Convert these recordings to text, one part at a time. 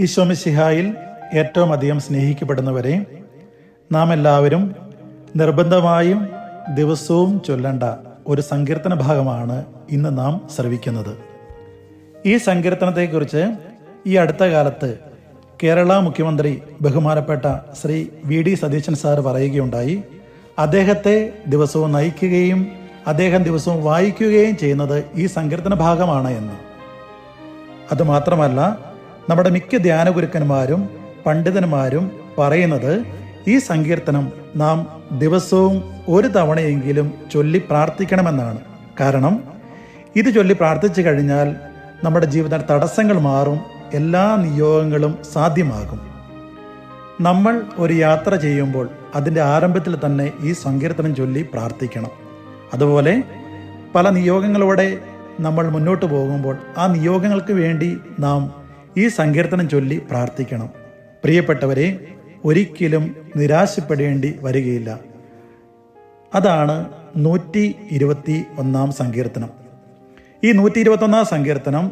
ഈശോ മിശിഹായിൽ ഏറ്റവും അധികം സ്നേഹിക്കപ്പെടുന്നവരെ, നാം എല്ലാവരും നിർബന്ധമായും ദിവസവും ചൊല്ലേണ്ട ഒരു സങ്കീർത്തന ഭാഗമാണ് ഇന്ന് നാം ശ്രവിക്കുന്നത്. ഈ സങ്കീർത്തനത്തെക്കുറിച്ച് ഈ അടുത്ത കാലത്ത് കേരള മുഖ്യമന്ത്രി ബഹുമാനപ്പെട്ട ശ്രീ വി.ഡി. സതീശൻ സാർ പറയുകയുണ്ടായി. അദ്ദേഹത്തെ ദിവസവും നയിക്കുകയും അദ്ദേഹം ദിവസവും വായിക്കുകയും ചെയ്യുന്നത് ഈ സങ്കീർത്തന ഭാഗമാണ് എന്ന്. അതുമാത്രമല്ല, നമ്മുടെ മിക്ക ധ്യാനഗുരുക്കന്മാരും പണ്ഡിതന്മാരും പറയുന്നത് ഈ സങ്കീർത്തനം നാം ദിവസവും ഒരു തവണയെങ്കിലും ചൊല്ലി പ്രാർത്ഥിക്കണമെന്നാണ്. കാരണം ഇത് ചൊല്ലി പ്രാർത്ഥിച്ചു കഴിഞ്ഞാൽ നമ്മുടെ ജീവിത തടസ്സങ്ങൾ മാറും, എല്ലാ നിയോഗങ്ങളും സാധ്യമാകും. നമ്മൾ ഒരു യാത്ര ചെയ്യുമ്പോൾ അതിൻ്റെ ആരംഭത്തിൽ തന്നെ ഈ സങ്കീർത്തനം ചൊല്ലി പ്രാർത്ഥിക്കണം. അതുപോലെ പല നിയോഗങ്ങളോടെ നമ്മൾ മുന്നോട്ട് പോകുമ്പോൾ ആ നിയോഗങ്ങൾക്ക് വേണ്ടി നാം ഈ സങ്കീർത്തനം ചൊല്ലി പ്രാർത്ഥിക്കണം. പ്രിയപ്പെട്ടവരെ, ഒരിക്കലും നിരാശപ്പെടേണ്ടി വരികയില്ല. അതാണ് 121 സങ്കീർത്തനം. ഈ 121 സങ്കീർത്തനം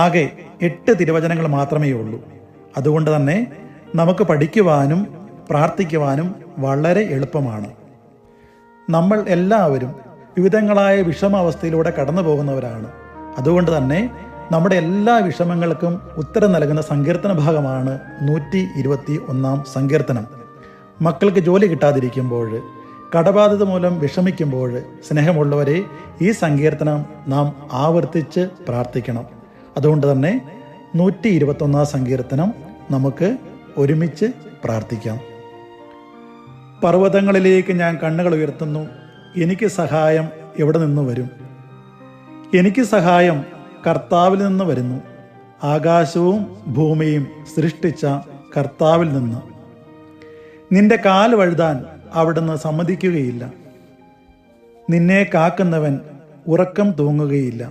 ആകെ 8 തിരുവചനങ്ങൾ മാത്രമേ ഉള്ളൂ. അതുകൊണ്ട് തന്നെ നമുക്ക് പഠിക്കുവാനും പ്രാർത്ഥിക്കുവാനും വളരെ എളുപ്പമാണ്. നമ്മൾ എല്ലാവരും വിവിധങ്ങളായ വിഷമാവസ്ഥയിലൂടെ കടന്നു പോകുന്നവരാണ്. അതുകൊണ്ട് തന്നെ നമ്മുടെ എല്ലാ വിഷമങ്ങൾക്കും ഉത്തരം നൽകുന്ന സങ്കീർത്തന ഭാഗമാണ് 121 സങ്കീർത്തനം. മക്കൾക്ക് ജോലി കിട്ടാതിരിക്കുമ്പോൾ, കടബാധ്യത മൂലം വിഷമിക്കുമ്പോൾ, സ്നേഹമുള്ളവരെ, ഈ സങ്കീർത്തനം നാം ആവർത്തിച്ച് പ്രാർത്ഥിക്കണം. അതുകൊണ്ട് തന്നെ 121 സങ്കീർത്തനം നമുക്ക് ഒരുമിച്ച് പ്രാർത്ഥിക്കാം. പർവ്വതങ്ങളിലേക്ക് ഞാൻ കണ്ണുകൾ ഉയർത്തുന്നു, എനിക്ക് സഹായം എവിടെ നിന്ന് വരും? എനിക്ക് സഹായം കർത്താവിൽ നിന്ന് വരുന്നു. ആകാശവും ഭൂമിയും സൃഷ്ടിച്ച കർത്താവിൽ നിന്ന്. നിന്റെ കാൽ വഴുതാൻ അവിടുന്ന് സമ്മതിക്കുകയില്ല. നിന്നെ കാക്കുന്നവൻ ഉറക്കം തൂങ്ങുകയില്ല.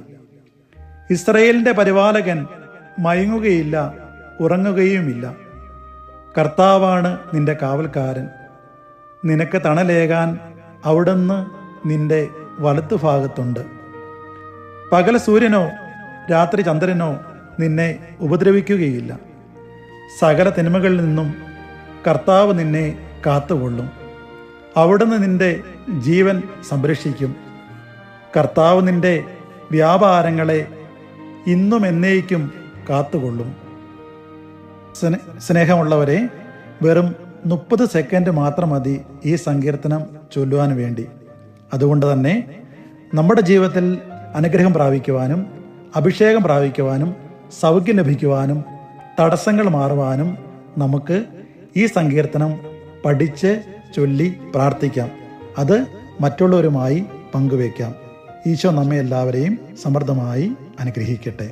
ഇസ്രയേലിന്റെ പരിപാലകൻ മയങ്ങുകയില്ല, ഉറങ്ങുകയുമില്ല. കർത്താവാണ് നിന്റെ കാവൽക്കാരൻ. നിനക്ക് തണലേകാൻ അവിടുന്ന് നിന്റെ വലത്തുഭാഗത്തുണ്ട്. പകൽ സൂര്യനോ രാത്രി ചന്ദ്രനോ നിന്നെ ഉപദ്രവിക്കുകയില്ല. സകല തിന്മകളിൽ നിന്നും കർത്താവ് നിന്നെ കാത്തുകൊള്ളും. അവിടുന്ന് നിന്റെ ജീവൻ സംരക്ഷിക്കും. കർത്താവ് നിന്റെ വ്യാപാരങ്ങളെ ഇന്നും എന്നേക്കും കാത്തുകൊള്ളും. സ്നേഹമുള്ളവരെ, വെറും 30 സെക്കൻഡ് മാത്രം മതി ഈ സങ്കീർത്തനം ചൊല്ലുവാൻ വേണ്ടി. അതുകൊണ്ട് തന്നെ നമ്മുടെ ജീവിതത്തിൽ അനുഗ്രഹം പ്രാപിക്കുവാനും അഭിഷേകം പ്രാപിക്കുവാനും സൗഖ്യം ലഭിക്കുവാനും തടസ്സങ്ങൾ മാറുവാനും നമുക്ക് ഈ സങ്കീർത്തനം പഠിച്ച് ചൊല്ലി പ്രാർത്ഥിക്കാം. അത് മറ്റുള്ളവരുമായി പങ്കുവയ്ക്കാം. ഈശോ നമ്മെ എല്ലാവരെയും സമൃദ്ധമായി അനുഗ്രഹിക്കട്ടെ.